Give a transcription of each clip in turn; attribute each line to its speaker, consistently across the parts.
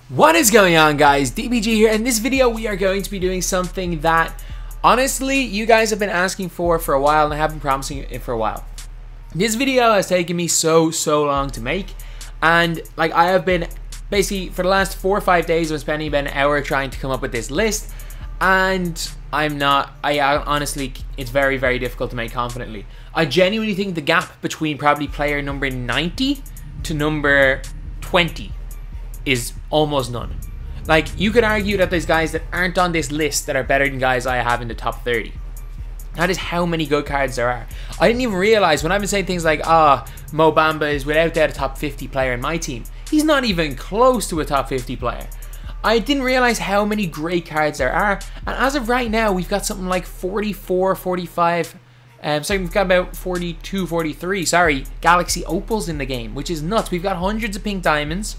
Speaker 1: What is going on, guys? DBG here. In this video we are going to be doing something that honestly you guys have been asking for a while, and I have been promising it for a while. This video has taken me so long to make, and like I have been basically for the last 4 or 5 days I've been spending about an hour trying to come up with this list, and I honestly, it's very difficult to make confidently. I genuinely think the gap between probably player number 90 to number 20 is almost none. Like, you could argue that there's guys that aren't on this list that are better than guys I have in the top 30. That is how many good cards there are. I didn't even realize when I've been saying things like, Mo Bamba is without doubt a top 50 player in my team. He's not even close to a top 50 player. I didn't realize how many great cards there are, and as of right now we've got something like 44, 45, so we've got about 42, 43, sorry, Galaxy Opals in the game, which is nuts. We've got hundreds of pink diamonds.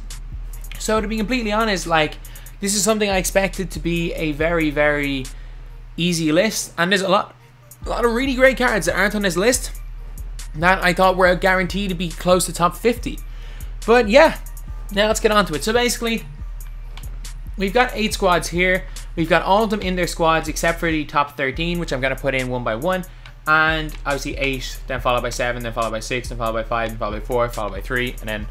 Speaker 1: So to be completely honest, like, this is something I expected to be a very easy list, and there's a lot of really great cards that aren't on this list that I thought were guaranteed to be close to top 50. But yeah, now let's get on to it. So basically, we've got 8 squads here. We've got all of them in their squads except for the top 13, which I'm going to put in one by one. And obviously 8, then followed by 7, then followed by 6, then followed by 5, then followed by 4, followed by 3, and then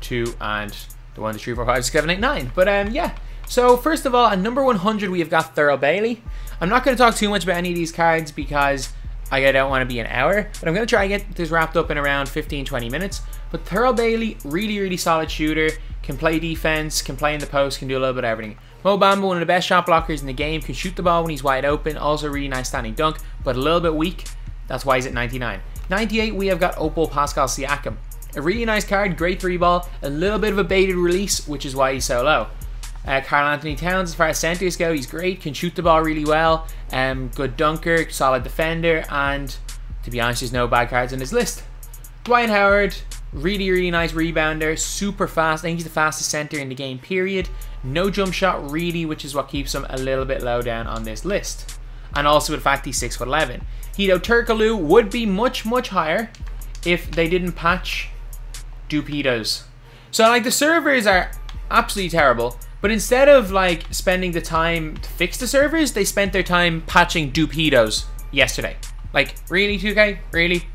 Speaker 1: 2, and the 1, 2, 3, 4, 5, 6, 7, 8, 9. But yeah. So first of all, at number 100, we have got Thurl Bailey. I'm not going to talk too much about any of these cards because I don't want to be an hour, but I'm going to try and get this wrapped up in around 15-20 minutes. But Thurl Bailey, really solid shooter, can play defense, can play in the post, can do a little bit of everything. Mo Bamba, one of the best shot blockers in the game, can shoot the ball when he's wide open, also really nice standing dunk, but a little bit weak. That's why he's at 99. 98, we have got Opal Pascal Siakam. A really nice card, great 3-ball, a little bit of a baited release, which is why he's so low. Karl Anthony Towns, as far as centers go, he's great, can shoot the ball really well, good dunker, solid defender, and to be honest, there's no bad cards on his list. Dwight Howard, really nice rebounder, super fast. I think he's the fastest center in the game, period. No jump shot, really, which is what keeps him a little bit low down on this list. And also, in fact, he's 6'11". Hedo Turkoglu would be much higher if they didn't patch Dupitos. So like, the servers are absolutely terrible, but instead of like spending the time to fix the servers, they spent their time patching Dupitos yesterday. Like, really, 2K? Really?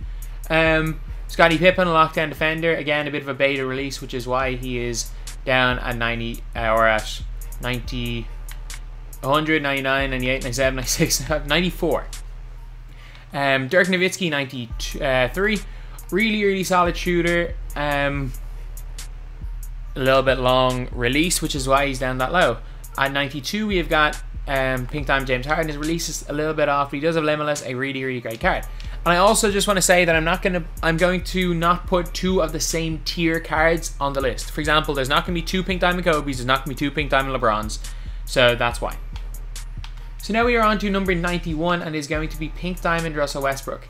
Speaker 1: Scottie Pippen, a lockdown defender, again a bit of a beta release, which is why he is down at 90 or at 90, 100, 99, 98, 97, 96, 94. Dirk Nowitzki, 93. Really solid shooter. A little bit long release, which is why he's down that low. At 92, we have got Pink Diamond James Harden. His release is a little bit off, but he does have Limitless, a really great card. And I also just want to say that I'm going to not put 2 of the same tier cards on the list. For example, there's not going to be 2 Pink Diamond Kobe's, there's not going to be 2 Pink Diamond LeBrons. So that's why. So now we are on to number 91, and it is going to be Pink Diamond Russell Westbrook.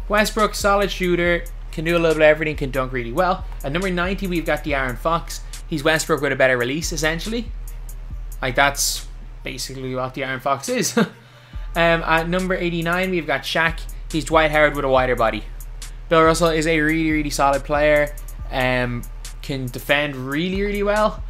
Speaker 1: Westbrook, solid shooter, can do a little bit of everything, can dunk really well. At number 90, we've got De'Aaron Fox. He's Westbrook with a better release, essentially. Like, that's basically what De'Aaron Fox is. At number 89, we've got Shaq. He's Dwight Howard with a wider body. Bill Russell is a really solid player. Can defend really well.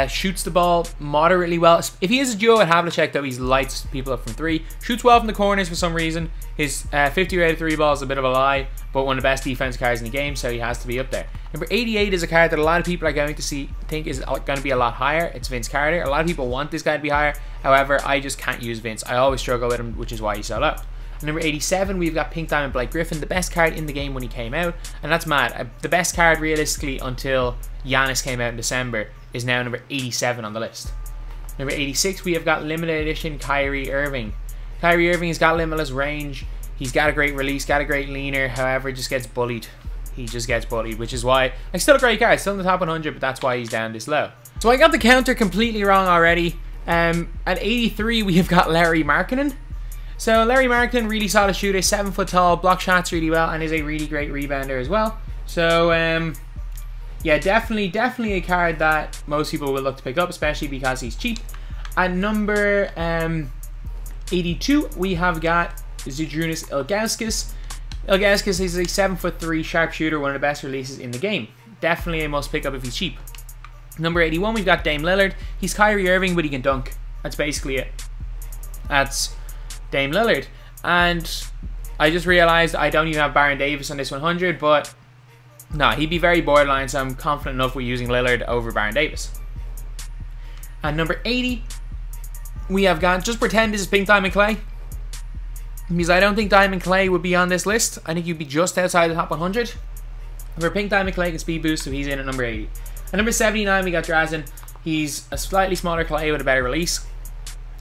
Speaker 1: Shoots the ball moderately well. If he is a duo at Havlicek, though, he lights people up from 3. Shoots well from the corners for some reason. His 50 rated 3-ball is a bit of a lie, but one of the best defense cards in the game, so he has to be up there. Number 88 is a card that a lot of people are going to think is going to be a lot higher. It's Vince Carter. A lot of people want this guy to be higher. However, I just can't use Vince. I always struggle with him, which is why he's so low. Number 87, we've got Pink Diamond Blake Griffin, the best card in the game when he came out, and that's mad. The best card realistically until Giannis came out in December is now number 87 on the list. Number 86, we have got limited edition Kyrie Irving. Kyrie Irving has got limitless range. He's got a great release, got a great leaner. However, just gets bullied. He just gets bullied, which is why, like, still a great card, still in the top 100, but that's why he's down this low. So I got the counter completely wrong already. At 83, we have got Larry Markkinen. So Larry Markkinen, really solid shooter, 7 foot tall, blocks shots really well, and is a really great rebounder as well. So yeah, definitely a card that most people will look to pick up, especially because he's cheap. At number 82, we have got Zydrunas Ilgauskas. Ilgauskas is a 7'3" sharpshooter, one of the best releases in the game. Definitely a must pick up if he's cheap. Number 81, we've got Dame Lillard. He's Kyrie Irving, but he can dunk. That's basically it. That's Dame Lillard. And I just realized I don't even have Baron Davis on this 100, but no, he'd be very borderline, so I'm confident enough with using Lillard over Baron Davis. And number 80, we have got, just pretend this is Pink Diamond Clay, because I don't think Diamond Clay would be on this list. I think he'd be just outside the top 100. For Pink Diamond Clay can speed boost, so he's in at number 80. At number 79, we got Drazen. He's a slightly smaller Clay with a better release.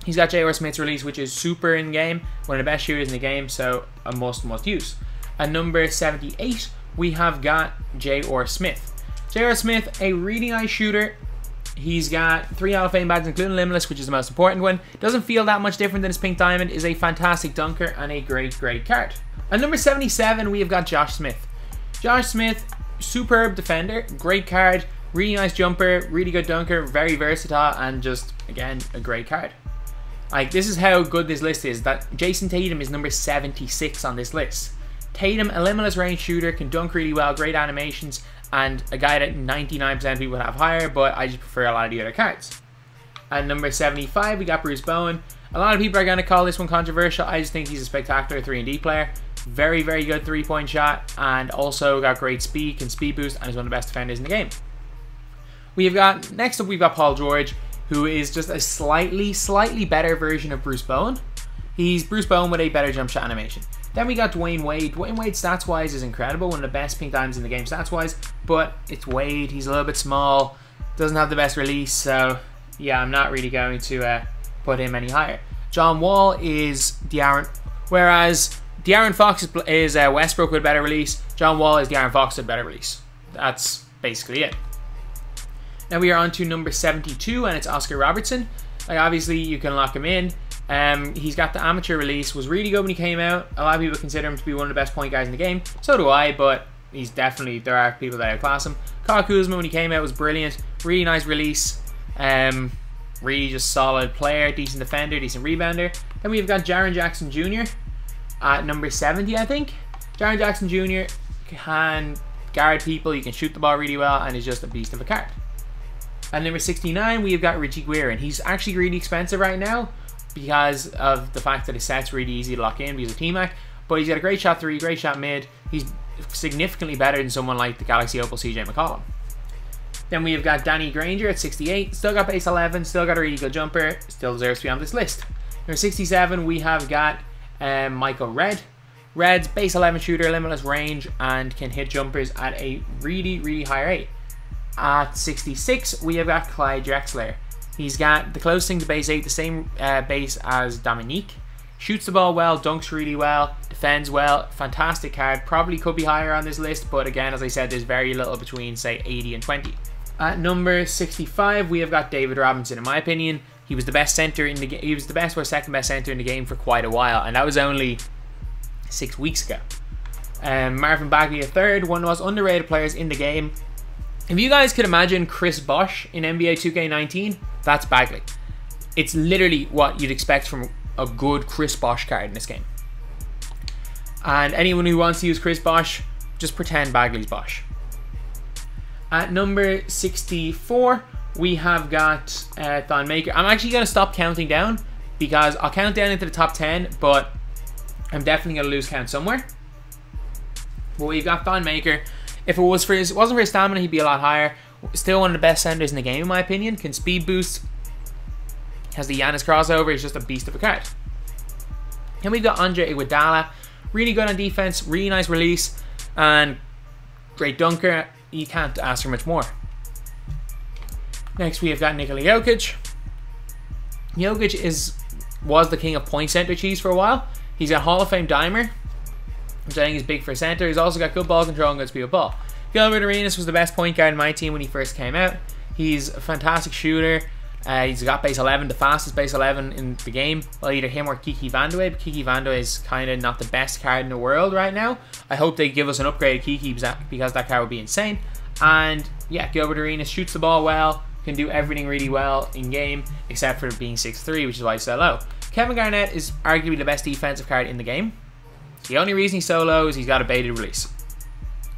Speaker 1: He's got J.R. Smith's release, which is super in game, one of the best shooters in the game, so a must use. At number 78, we have got J.R. Smith. J.R. Smith, a really nice shooter. He's got 3 Hall of Fame badges, including Limitless, which is the most important one. Doesn't feel that much different than his Pink Diamond. Is a fantastic dunker and a great card. At number 77, we have got Josh Smith. Josh Smith, superb defender, great card, really nice jumper, really good dunker, very versatile, and just, again, a great card. Like, this is how good this list is, that Jason Tatum is number 76 on this list. Tatum, a limitless range shooter, can dunk really well, great animations, and a guy that 99% of people have higher, but I just prefer a lot of the other cards. At number 75, we got Bruce Bowen. A lot of people are going to call this one controversial. I just think he's a spectacular 3-and-D player. Very good 3-point shot, and also got great speed, can speed boost, and is one of the best defenders in the game. Next up, we've got Paul George, who is just a slightly better version of Bruce Bowen. He's Bruce Bowen with a better jump shot animation. Then we got Dwayne Wade. Dwayne Wade stats-wise is incredible, one of the best Pink Diamonds in the game stats-wise, but it's Wade, he's a little bit small, doesn't have the best release, so yeah, I'm not really going to put him any higher. John Wall is De'Aaron, whereas De'Aaron Fox is Westbrook with a better release, John Wall is De'Aaron Fox with a better release. That's basically it. Now we are on to number 72, and it's Oscar Robertson. Like, obviously, you can lock him in. He's got the amateur release, was really good when he came out. A lot of people consider him to be one of the best point guards in the game. So do I, but he's definitely, there are people that outclass him. Kyle Kuzma, when he came out, was brilliant. Really nice release. Really just solid player, decent defender, decent rebounder. Then we've got Jaren Jackson Jr. at number 70, I think. Jaren Jackson Jr. can guard people, he can shoot the ball really well, and is just a beast of a card. At number 69, we've got Richie Guerin. He's actually really expensive right now because of the fact that his set's really easy to lock in because of T-Mac, but he's got a great shot 3, great shot mid. He's significantly better than someone like the Galaxy Opal CJ McCollum. Then we have got Danny Granger at 68. Still got base 11, still got a really good jumper, still deserves to be on this list. Number 67, we have got Michael Redd. Redd's base 11 shooter, limitless range, and can hit jumpers at a really high rate. At 66, we have got Clyde Drexler. He's got the closest thing to base 8, the same base as Dominique. Shoots the ball well, dunks really well, defends well. Fantastic card. Probably could be higher on this list, but again, as I said, there's very little between, say, 80 and 20. At number 65, we have got David Robinson. In my opinion, he was the best center in the game. He was the best or second best center in the game for quite a while, and that was only 6 weeks ago. Marvin Bagley III, one of the most underrated players in the game. If you guys could imagine Chris Bosh in NBA 2K19, that's Bagley. It's literally what you'd expect from a good Chris Bosh card in this game. And anyone who wants to use Chris Bosh, just pretend Bagley's Bosh. At number 64, we have got Thon Maker. I'm actually going to stop counting down because I'll count down into the top 10, but I'm definitely going to lose count somewhere. But we've got Thon Maker. If it wasn't for his stamina, he'd be a lot higher. Still one of the best centers in the game, in my opinion. Can speed boost. Has the Giannis crossover. He's just a beast of a card. Then we've got Andre Iguodala. Really good on defense. Really nice release. And great dunker. You can't ask for much more. Next, we have got Nikola Jokic. Jokic was the king of point center cheese for a while. He's got Hall of Fame dimer, which I think is big for center. He's also got good ball control and good speed of ball. Gilbert Arenas was the best point guard in my team when he first came out. He's a fantastic shooter. He's got base 11, the fastest base 11 in the game. Well, either him or Kiki Vandeweghe, but Kiki Vandeweghe is kind of not the best card in the world right now. I hope they give us an upgraded Kiki because that card would be insane. And yeah, Gilbert Arenas shoots the ball well, can do everything really well in game, except for being 6'3", which is why he's so low. Kevin Garnett is arguably the best defensive card in the game. The only reason he's so low is he's got a baited release.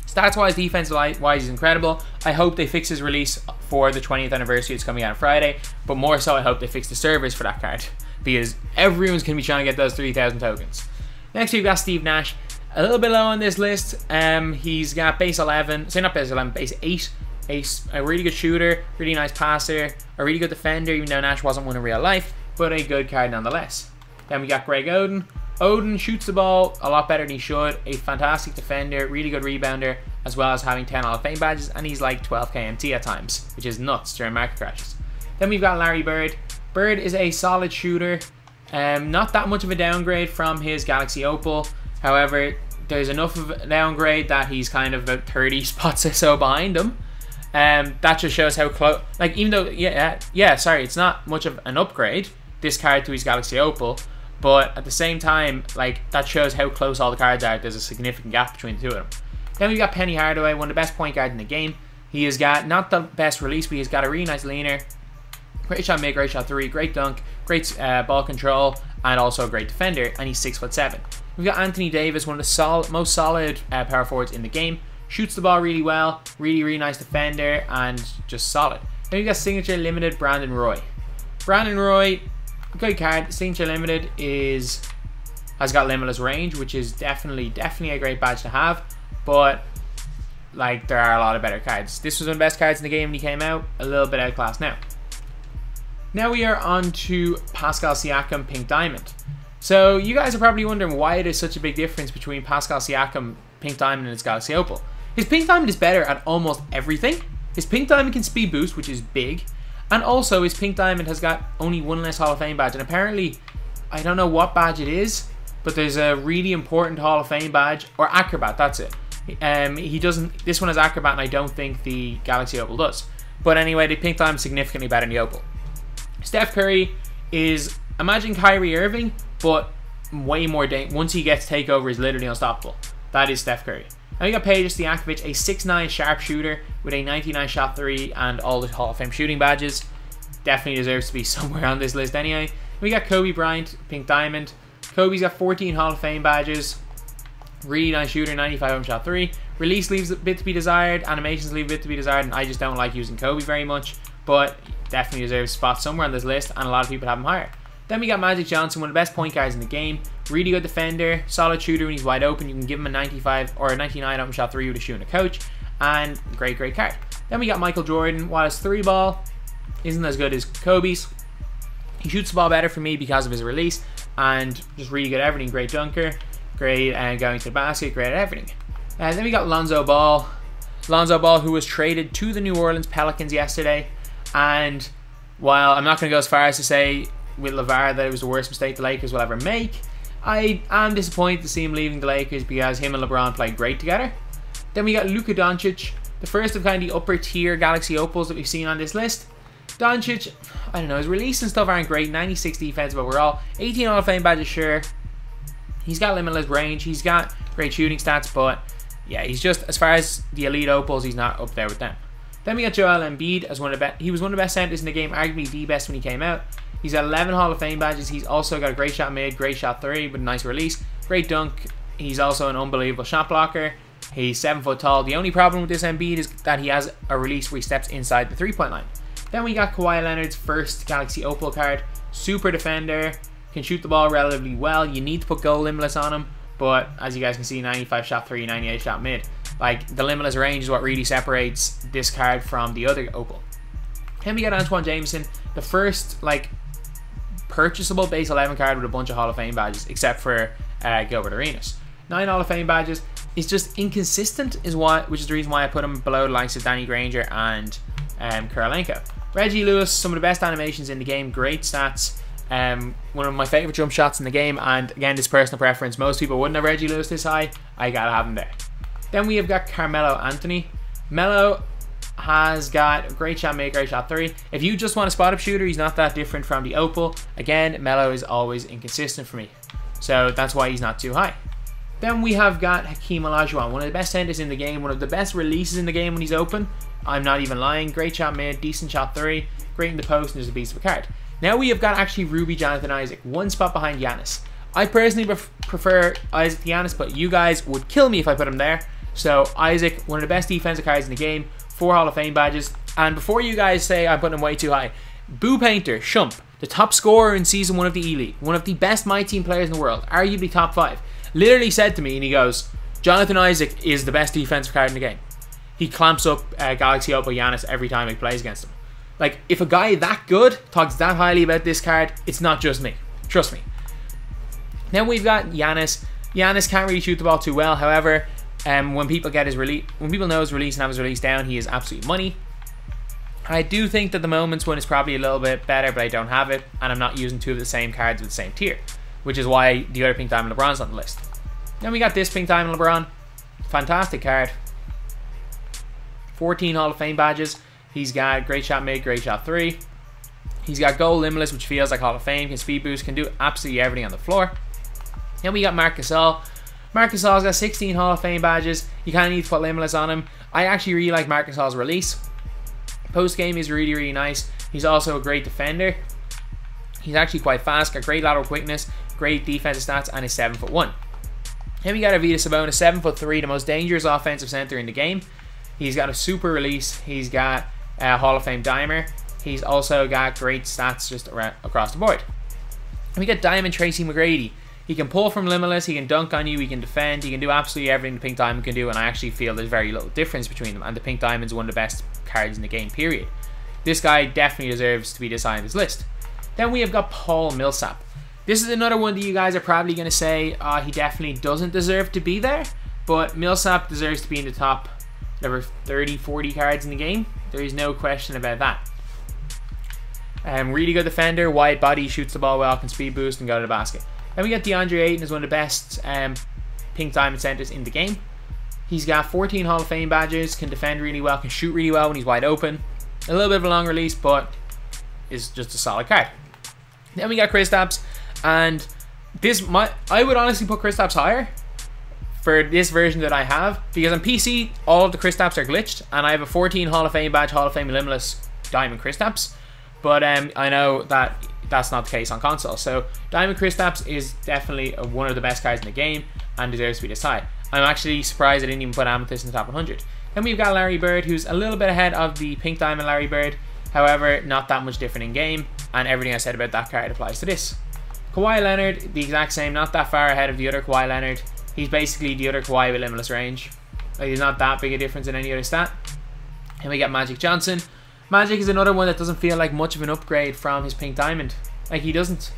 Speaker 1: Stats-wise, defensive-wise, he's incredible. I hope they fix his release for the 20th anniversary. It's coming out on Friday, but more so I hope they fix the servers for that card, because everyone's going to be trying to get those 3,000 tokens. Next we've got Steve Nash, a little bit low on this list. He's got base 11, so not base 11, base 8. A really good shooter, really nice passer, a really good defender, even though Nash wasn't one in real life, but a good card nonetheless. Then we got Greg Oden. Oden shoots the ball a lot better than he should, a fantastic defender, really good rebounder, as well as having 10 Hall of Fame badges, and he's like 12k MT at times, which is nuts during market crashes. Then we've got Larry Bird. Bird is a solid shooter, not that much of a downgrade from his Galaxy Opal. However, there's enough of a downgrade that he's kind of about 30 spots or so behind him. That just shows how close, like, even though, sorry, it's not much of an upgrade, this card to his Galaxy Opal, but at the same time, like, that shows how close all the cards are. There's a significant gap between the two of them. Then we've got Penny Hardaway, one of the best point guards in the game. He has got, not the best release, but he's got a really nice leaner. Great shot mid, great shot three, great dunk, great ball control, and also a great defender, and he's 6'7". We've got Anthony Davis, one of the most solid power forwards in the game. Shoots the ball really well, really nice defender, and just solid. Then we've got Signature Limited Brandon Roy. Brandon Roy, good card. Signature Limited has got limitless range, which is definitely a great badge to have, but like, there are a lot of better cards. This was one of the best cards in the game when he came out, a little bit outclassed now. Now we are on to Pascal Siakam Pink Diamond. So you guys are probably wondering why there's such a big difference between Pascal Siakam Pink Diamond and his Galaxy Opal. His Pink Diamond is better at almost everything. His Pink Diamond can speed boost, which is big. And also, his Pink Diamond has got only one less Hall of Fame badge. And apparently, I don't know what badge it is, but there's a really important Hall of Fame badge. Or Acrobat, that's it. He doesn't, this one has Acrobat, and I don't think the Galaxy Opal does. But anyway, the Pink Diamond is significantly better than the Opal. Steph Curry is, imagine Kyrie Irving, but way more dangerous. Once he gets takeover, he's literally unstoppable. That is Steph Curry. Now we got Peja Stojakovic, a 6'9" sharpshooter with a 99 shot 3 and all the Hall of Fame shooting badges. Definitely deserves to be somewhere on this list anyway. We got Kobe Bryant, Pink Diamond. Kobe's got 14 Hall of Fame badges. Really nice shooter, 95 home shot 3. Release leaves a bit to be desired, animations leave a bit to be desired, and I just don't like using Kobe very much, but definitely deserves a spot somewhere on this list, and a lot of people have him higher. Then we got Magic Johnson, one of the best point guards in the game. Really good defender, solid shooter when he's wide open. You can give him a 95 or a 99 open shot 3 with a shoe and a coach, and great card. Then we got Michael Jordan. While his 3-ball isn't as good as Kobe's, he shoots the ball better for me because of his release, and just really good at everything. Great dunker, great going to the basket, great at everything. Then we got Lonzo Ball. Lonzo Ball, who was traded to the New Orleans Pelicans yesterday, and while I'm not going to go as far as to say with LeVar that it was the worst mistake the Lakers will ever make, I am disappointed to see him leaving the Lakers because him and LeBron played great together. Then we got Luka Doncic, the first of kind of the upper tier Galaxy Opals that we've seen on this list. Doncic, I don't know, his release and stuff aren't great. 96 defensive overall, 18 Hall of Fame badges, sure. He's got limitless range, he's got great shooting stats, but yeah, he's just, as far as the elite Opals, he's not up there with them. Then we got Joel Embiid as one of the best. He was one of the best centers in the game, arguably the best when he came out. He's got 11 Hall of Fame badges. He's also got a great shot mid, great shot 3 with a nice release, great dunk. He's also an unbelievable shot blocker. He's 7 foot tall. The only problem with this Embiid is that he has a release where he steps inside the 3-point line. Then we got Kawhi Leonard's first Galaxy Opal card. Super defender, can shoot the ball relatively well. You need to put goal limitless on him, but as you guys can see, 95 shot 3, 98 shot mid. Like, the limitless range is what really separates this card from the other Opal. Then we got Antoine Jameson, the first, like, purchasable base 11 card with a bunch of Hall of Fame badges, except for Gilbert Arenas. 9 Hall of Fame badges. He's just inconsistent, which is the reason why I put him below the likes of Danny Granger and Kurolenko. Reggie Lewis, some of the best animations in the game, great stats. One of my favorite jump shots in the game, and again, this personal preference. Most people wouldn't have Reggie Lewis this high. I gotta have him there. Then we have got Carmelo Anthony. Melo has got a great shot mid, great shot 3. If you just want a spot up shooter, he's not that different from the Opal. Again, Melo is always inconsistent for me, so that's why he's not too high. Then we have got Hakeem Olajuwon, one of the best centers in the game, one of the best releases in the game when he's open. I'm not even lying. Great shot mid, decent shot 3, great in the post, and there's a beast of a card. Now we have got actually Ruby Jonathan Isaac, one spot behind Giannis. I personally prefer Isaac to Giannis, but you guys would kill me if I put him there. So Isaac, one of the best defensive cards in the game, 4 Hall of Fame badges. And before you guys say I'm putting him way too high, Boo Painter, Shump, the top scorer in Season 1 of the E-League, one of the best MyTEAM players in the world, arguably top 5, literally said to me, and he goes, Jonathan Isaac is the best defensive card in the game. He clamps up Galaxy Opal Giannis every time he plays against him. Like, if a guy that good talks that highly about this card, it's not just me. Trust me. Then we've got Giannis. Giannis can't really shoot the ball too well. However, when people know his release and have his release down, he is absolute money. I do think that the Moments one is probably a little bit better, but I don't have it, and I'm not using 2 of the same cards with the same tier, which is why the other Pink Diamond LeBron's on the list. Then we got this Pink Diamond LeBron. Fantastic card. 14 Hall of Fame badges. He's got Great Shot Mid, Great Shot 3. He's got Goal Limitless, which feels like Hall of Fame. Can speed boost, can do absolutely everything on the floor. Then we got Marc Gasol. Marc Gasol's got 16 Hall of Fame badges. You kind of need to put Limitless on him. I actually really like Marc Gasol's release. Post game is really, really nice. He's also a great defender. He's actually quite fast, got great lateral quickness, great defensive stats, and is 7'1". Then we got Arvydas Sabonis, 7'3", the most dangerous offensive center in the game. He's got a super release. He's got a Hall of Fame dimer. He's also got great stats just across the board. And we got Diamond Tracy McGrady. He can pull from Limitless, he can dunk on you, he can defend, he can do absolutely everything the Pink Diamond can do, and I actually feel there's very little difference between them, and the Pink Diamond's one of the best cards in the game, period. This guy definitely deserves to be this high on this list. Then we have got Paul Millsap. This is another one that you guys are probably going to say, he definitely doesn't deserve to be there, but Millsap deserves to be in the top, whatever, 30, 40 cards in the game. There is no question about that. Really good defender, wide body, shoots the ball well, can speed boost and go to the basket. Then we got DeAndre Ayton as one of the best Pink Diamond centers in the game. He's got 14 Hall of Fame badges, can defend really well, can shoot really well when he's wide open. A little bit of a long release, but is just a solid card. Then we got Kristaps, and I would honestly put Kristaps higher for this version that I have, because on PC all of the Kristaps are glitched, and I have a 14 Hall of Fame badge, Hall of Fame Limitless Diamond Kristaps, but I know that that's not the case on console. So Diamond Kristaps is definitely one of the best cards in the game and deserves to be this high. I'm actually surprised I didn't even put Amethyst in the top 100. Then we've got Larry Bird, who's a little bit ahead of the Pink Diamond Larry Bird. However, not that much different in game, and everything I said about that card applies to this. Kawhi Leonard, the exact same, not that far ahead of the other Kawhi Leonard. He's basically the other Kawhi with limitless range. Like, there's not that big a difference in any other stat. And we got Magic Johnson. Magic is another one that doesn't feel like much of an upgrade from his Pink Diamond. Like, he doesn't.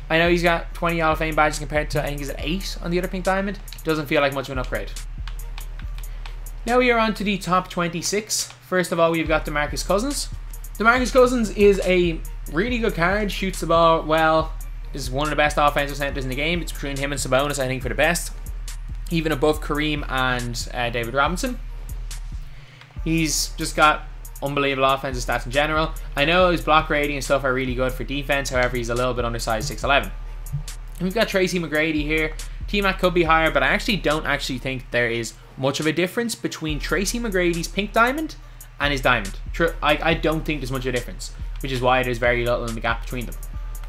Speaker 1: I know he's got 20 Hall of Fame badges compared to, I think, is it 8 on the other Pink Diamond? Doesn't feel like much of an upgrade. Now we are on to the top 26. First of all, we've got DeMarcus Cousins. DeMarcus Cousins is a really good card, shoots the ball well, is one of the best offensive centers in the game. It's between him and Sabonis, I think, for the best. Even above Kareem and David Robinson. He's just got unbelievable offensive stats in general. I know his block rating and stuff are really good for defense, however, he's a little bit undersized, 6'11". And we've got Tracy McGrady here. T-Mac could be higher, but I actually don't think there is much of a difference between Tracy McGrady's Pink Diamond and his Diamond. I don't think there's much of a difference, which is why there's very little in the gap between them.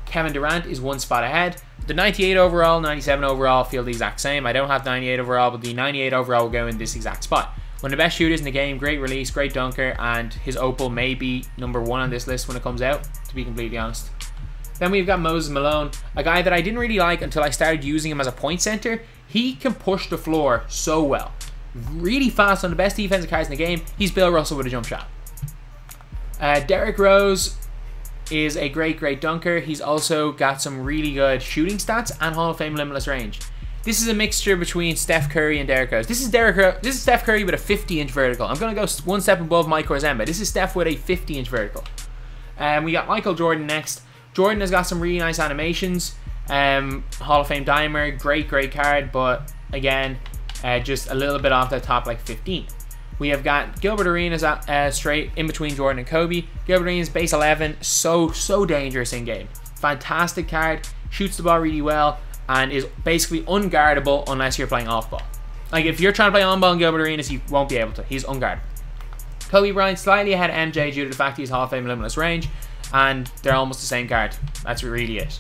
Speaker 1: Kevin Durant is one spot ahead. The 98 overall, 97 overall feel the exact same. I don't have 98 overall, but the 98 overall will go in this exact spot. One of the best shooters in the game, great release, great dunker, and his opal may be number 1 on this list when it comes out, to be completely honest. Then we've got Moses Malone, a guy that I didn't really like until I started using him as a point center. He can push the floor so well. Really fast, on the best defensive cards in the game. He's Bill Russell with a jump shot. Derrick Rose is a great dunker. He's also got some really good shooting stats and Hall of Fame limitless range. This is a mixture between Steph Curry and Derrick Rose. This is Steph Curry with a 50-inch vertical. I'm going to go one step above Mike Orzemba. This is Steph with a 50-inch vertical. We got Michael Jordan next. Jordan has got some really nice animations. Hall of Fame dimer, great card, but again, just a little bit off the top, like 15. We have got Gilbert Arenas straight in between Jordan and Kobe. Gilbert Arenas base 11, so dangerous in game. Fantastic card, shoots the ball really well, and is basically unguardable unless you're playing off ball. Like, if you're trying to play on ball in Gilbert Arenas, you won't be able to. He's unguardable. Kobe Bryant slightly ahead of MJ due to the fact he's Hall of Fame limitless range, and they're almost the same card. That's really it.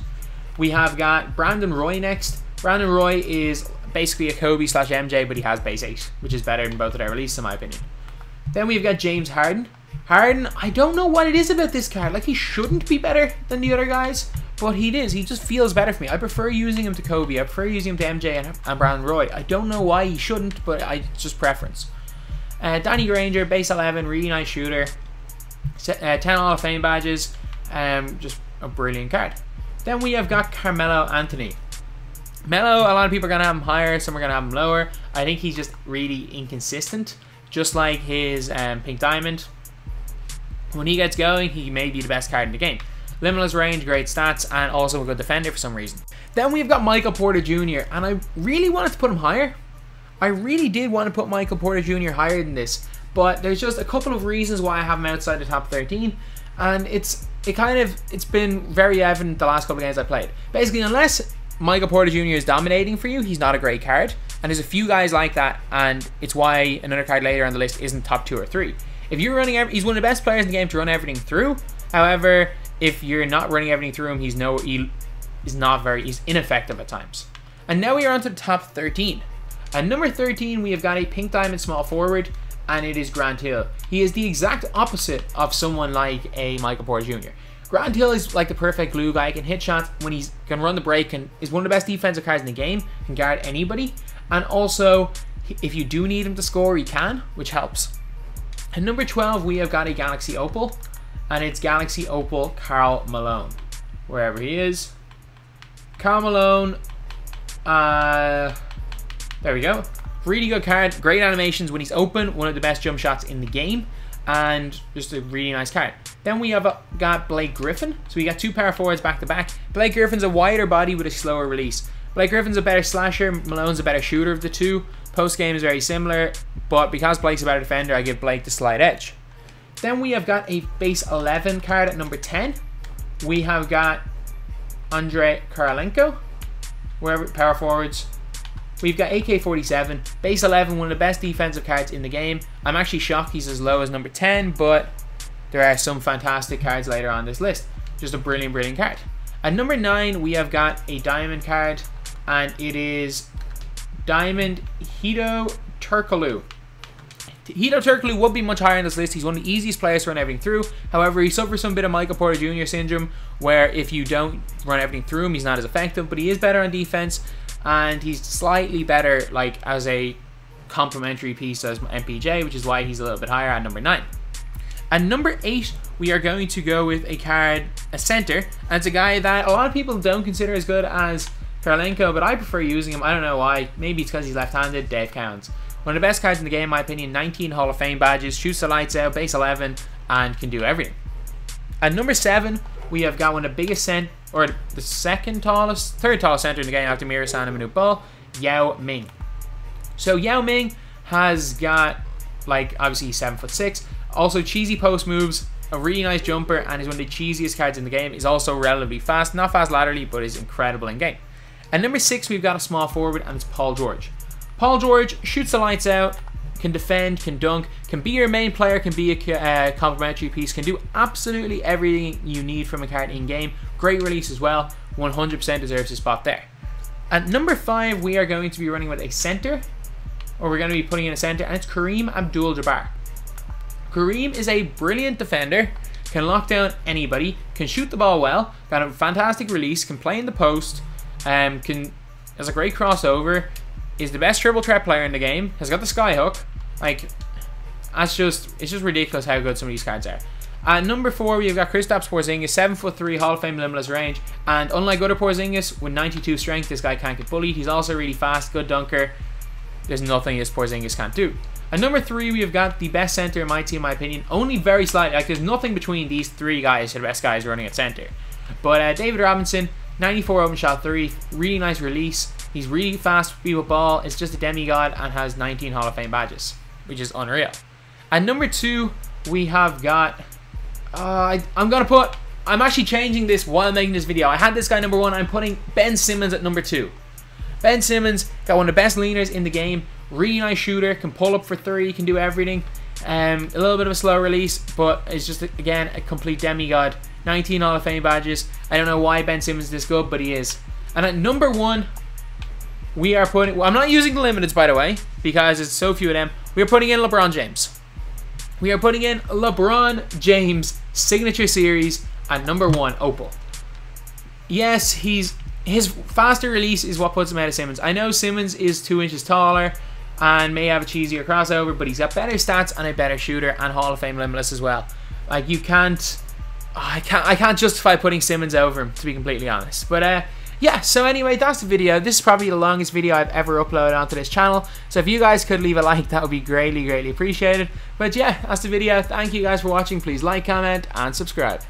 Speaker 1: We have got Brandon Roy next. Brandon Roy is basically a Kobe / MJ, but he has base 8, which is better than both of their releases in my opinion. Then we've got James Harden. Harden, I don't know what it is about this card. Like, he shouldn't be better than the other guys, but he is. He just feels better for me. I prefer using him to Kobe. I prefer using him to MJ and Brandon Roy. I don't know why he shouldn't, but it's just preference. Danny Granger, base 11, really nice shooter. 10 Hall of Fame badges. Just a brilliant card. Then we have got Carmelo Anthony. Melo, a lot of people are going to have him higher, some are going to have him lower. I think he's just really inconsistent. Just like his Pink Diamond. When he gets going, he may be the best card in the game. Limitless range, great stats, and also a good defender for some reason. Then we've got Michael Porter Jr., and I really wanted to put him higher. I really did want to put Michael Porter Jr. higher than this, but there's just a couple of reasons why I have him outside the top 13, and it's been very evident the last couple of games I played. Basically, unless Michael Porter Jr. is dominating for you, he's not a great card, and there's a few guys like that, and it's why another card later on the list isn't top 2 or 3. If you're running, he's one of the best players in the game to run everything through. However, if you're not running everything through him, he's ineffective at times. And now we are on to the top 13. At number 13, we have got a Pink Diamond small forward, and it is Grant Hill. He is the exact opposite of someone like a Michael Porter Jr. Grant Hill is like the perfect glue guy. Can hit shots when he can run the break, and is one of the best defensive cards in the game. Can guard anybody, and also if you do need him to score, he can, which helps. At number 12, we have got a Galaxy Opal, and it's Galaxy Opal Karl Malone. Wherever he is. Karl Malone, there we go. Really good card, great animations when he's open, one of the best jump shots in the game, and just a really nice card. Then we have got Blake Griffin, so we got 2 power forwards back to back. Blake Griffin's a wider body with a slower release. Blake Griffin's a better slasher, Malone's a better shooter of the two. Post game is very similar, but because Blake's a better defender, I give Blake the slight edge. Then we have got a base 11 card at number 10. We have got Andrei Korolenko, wherever power forwards. We've got AK-47, base 11, one of the best defensive cards in the game. I'm actually shocked he's as low as number 10, but there are some fantastic cards later on this list. Just a brilliant, brilliant card. At number 9, we have got a diamond card, and it is Diamond Hedo Turkoglu. Hedo Turkoglu would be much higher on this list. He's one of the easiest players to run everything through. However, he suffers some bit of Michael Porter Jr. syndrome, where if you don't run everything through him, he's not as effective, but he is better on defense, and he's slightly better like as a complementary piece as MPJ, which is why he's a little bit higher at number 9. At number 8, we are going to go with a card, a center, and it's a guy that a lot of people don't consider as good as Korolenko, but I prefer using him. I don't know why. Maybe it's because he's left-handed. Dave Counts. One of the best cards in the game, in my opinion. 19 Hall of Fame badges, shoots the lights out, base 11, and can do everything. At number 7, we have got one of the biggest or the third tallest center in the game after Mirasan and Manute Bol, Yao Ming. So Yao Ming has got, like, obviously he's 7'6", also cheesy post moves, a really nice jumper, and is one of the cheesiest cards in the game. He's also relatively fast, not fast laterally, but is incredible in game. At number 6, we've got a small forward, and it's Paul George. Paul George shoots the lights out, can defend, can dunk, can be your main player, can be a complementary piece, can do absolutely everything you need from a card in game. Great release as well, 100% deserves his spot there. At number 5, we are going to be running with a center, or we're going to be putting in a center, and it's Kareem Abdul-Jabbar. Kareem is a brilliant defender, can lock down anybody, can shoot the ball well, got a fantastic release, can play in the post, has a great crossover, is the best triple threat player in the game, has got the skyhook. Like, it's just ridiculous how good some of these cards are. At number 4, we've got Kristaps Porzingis, 7'3", Hall of Fame limitless range, and unlike other Porzingis with 92 strength, this guy can't get bullied. He's also really fast, good dunker. There's nothing this Porzingis can't do. At number 3, we have got the best center in my team, in my opinion. Only very slightly, like there's nothing between these 3 guys who are the best guys running at center. But David Robinson, 94 open shot 3, really nice release. He's really fast with ball. It's just a demigod and has 19 Hall of Fame badges, which is unreal. At number 2, we have got. I'm actually changing this while making this video. I had this guy number 1. I'm putting Ben Simmons at number 2. Ben Simmons got one of the best leaners in the game. Really nice shooter. Can pull up for 3. Can do everything. A little bit of a slow release, but it's just again a complete demigod. 19 Hall of Fame badges. I don't know why Ben Simmons is this good, but he is. And at number 1, we are putting. Well, I'm not using the limiteds, by the way, because it's so few of them. We are putting in LeBron James. we are putting in LeBron James signature series at number 1 opal. Yes, his faster release is what puts him out of Simmons. I know Simmons is 2 inches taller and may have a cheesier crossover, but he's got better stats and a better shooter and Hall of Fame limitless as well. Like, you can't, I can't justify putting Simmons over him, to be completely honest. But yeah, so anyway, that's the video. This is probably the longest video I've ever uploaded onto this channel. So if you guys could leave a like, that would be greatly, greatly appreciated. But yeah, that's the video. Thank you guys for watching. Please like, comment, and subscribe.